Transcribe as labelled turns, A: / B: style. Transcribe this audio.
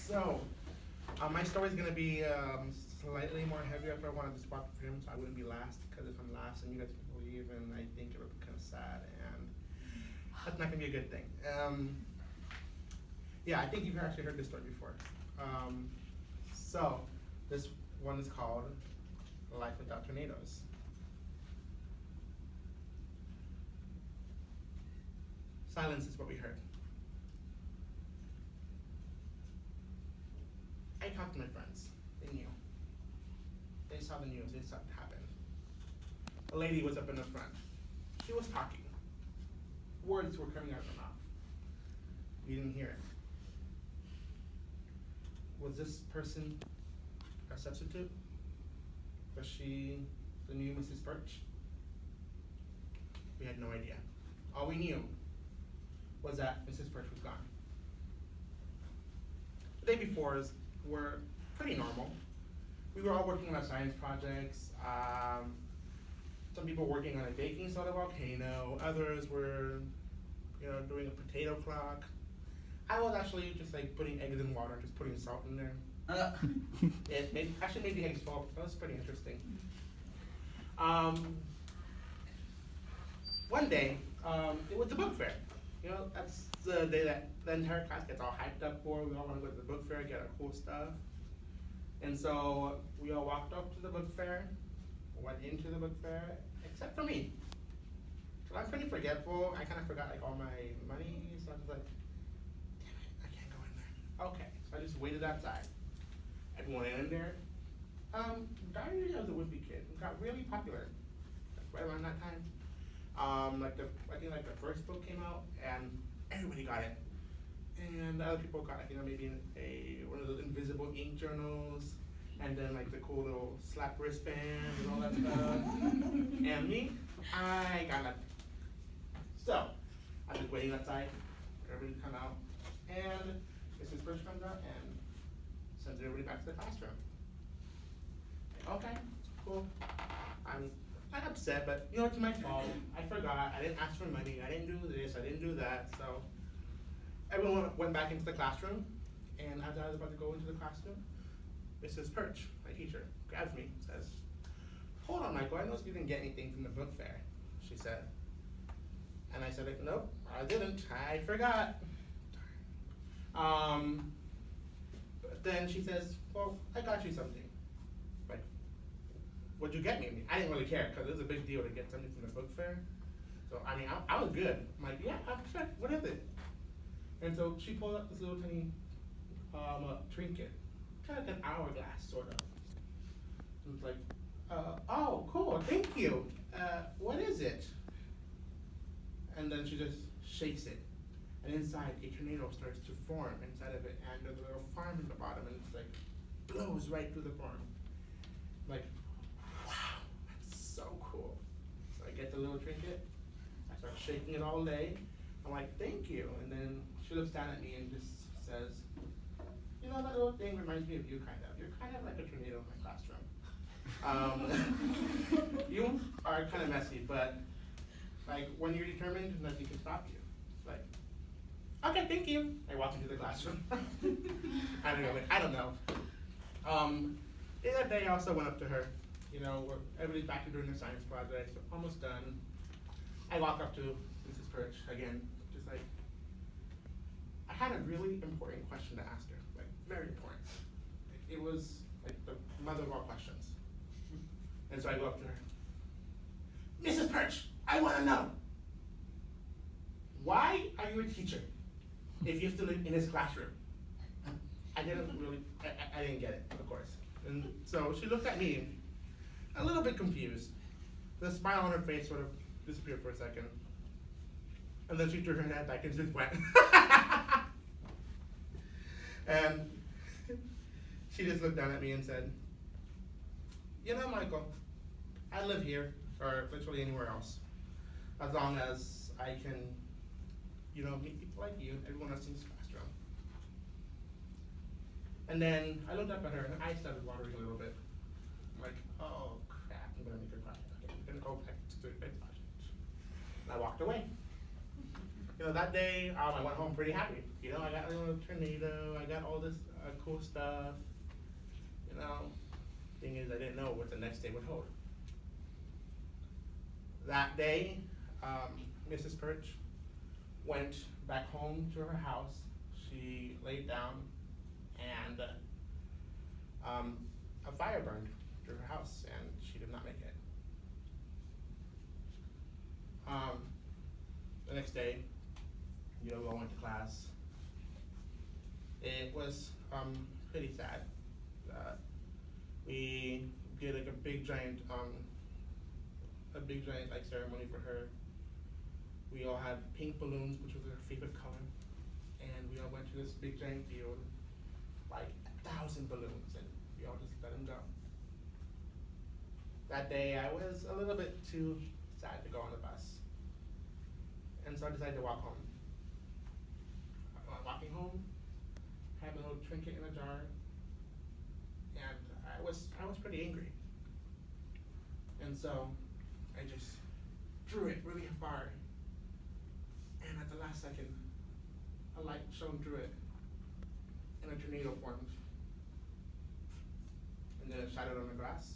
A: So, my story is going to be slightly more heavier if I wanted to spot the film, so I wouldn't be last, because if I'm last and you guys can leave, and I think it would be kind of sad, and that's not going to be a good thing. Yeah, I think you've actually heard this story before. So, this one is called Life Without Tornadoes. Silence is what we heard. I talked to my friends. They knew. They saw the news. They saw it happen. A lady was up in the front. She was talking. Words were coming out of her mouth. We didn't hear it. Was this person a substitute? Was she the new Mrs. Birch? We had no idea. All we knew was that Mrs. Birch was gone. The day before were pretty normal. We were all working on our science projects. Some people working on a baking soda volcano. Others were, doing a potato clock. I was actually just like putting eggs in water, just putting salt in there. It actually made the eggs fall. That was pretty interesting. One day, it was the book fair. That's the day that the entire class gets all hyped up for. We all want to go to the book fair, get our cool stuff. And so we all walked up to the book fair, went into the book fair, except for me. So I'm pretty forgetful. I kind of forgot like all my money, so I was like, damn it, I can't go in there. Okay, so I just waited outside. Everyone in there. Diary of the Wimpy Kid got really popular right around that time. I think the first book came out and everybody got it. And other people got maybe one of those invisible ink journals, and then like the cool little slap wristband and all that stuff. And me, I got nothing. So I was waiting outside for everybody to come out, and Mrs. Birch comes out and sends everybody back to the classroom. Okay, cool. I'm not upset, but it's my fault. I forgot. I didn't ask for money. I didn't do this. I didn't do that. So everyone went back into the classroom, and as I was about to go into the classroom, Mrs. Birch, my teacher, grabs me and says, "Hold on, Michael. I noticed you didn't get anything from the book fair," she said. And I said, "Nope, I didn't. I forgot." But then she says, "Well, I got you something." Like, what'd you get me? I didn't really care because it was a big deal to get something from the book fair. So I was good. I'm like, yeah, I'm sure. What is it? And so she pulled up this little tiny trinket, kind of like an hourglass, sort of. And it's like, oh, cool, thank you. What is it? And then she just shakes it, and inside a tornado starts to form inside of it, and there's a little farm in the bottom, and it's like blows right through the farm. Like, wow, that's so cool. So I get the little trinket, I start shaking it all day. I'm like, thank you. And then she looks down at me and just says, that little thing reminds me of you, kind of. You're kind of like a tornado in my classroom. You are kind of messy, but like when you're determined, nothing can stop you. It's like, okay, thank you. I walk into the classroom. I don't know. The other day I also went up to her, everybody's back to doing their science projects, almost done. I walk up to Mrs. Birch again, just like, I had a really important question to ask her, like very important. It was like the mother of all questions. And so I go up to her, "Mrs. Birch, I want to know, why are you a teacher if you have to live in this classroom?" I didn't get it, of course. And so she looked at me, a little bit confused. The smile on her face sort of disappeared for a second. And then she threw her head back and just went. And she just looked down at me and said, Michael, I live here, or literally anywhere else, as long as I can, meet people like you, everyone else in this classroom. And then I looked up at her and I started watering a little bit. I'm like, oh crap, I'm gonna make a project. Okay, I'm gonna go back to do a big project. And I walked away. That day, I went home pretty happy. I got a little tornado, I got all this cool stuff. You know, thing is, I didn't know what the next day would hold. That day, Mrs. Perch went back home to her house. She laid down, and a fire burned through her house, and she did not make it. The next day, we all went to class. It was pretty sad. We did like a big giant like ceremony for her. We all had pink balloons, which was her favorite color, and we all went to this big giant field, like 1,000 balloons, and we all just let them go. That day, I was a little bit too sad to go on the bus, and so I decided to walk home. Walking home, had a little trinket in a jar, and I was pretty angry, and so I just threw it really far. And at the last second, a light shone through it, and a tornado formed. And then it shattered on the grass,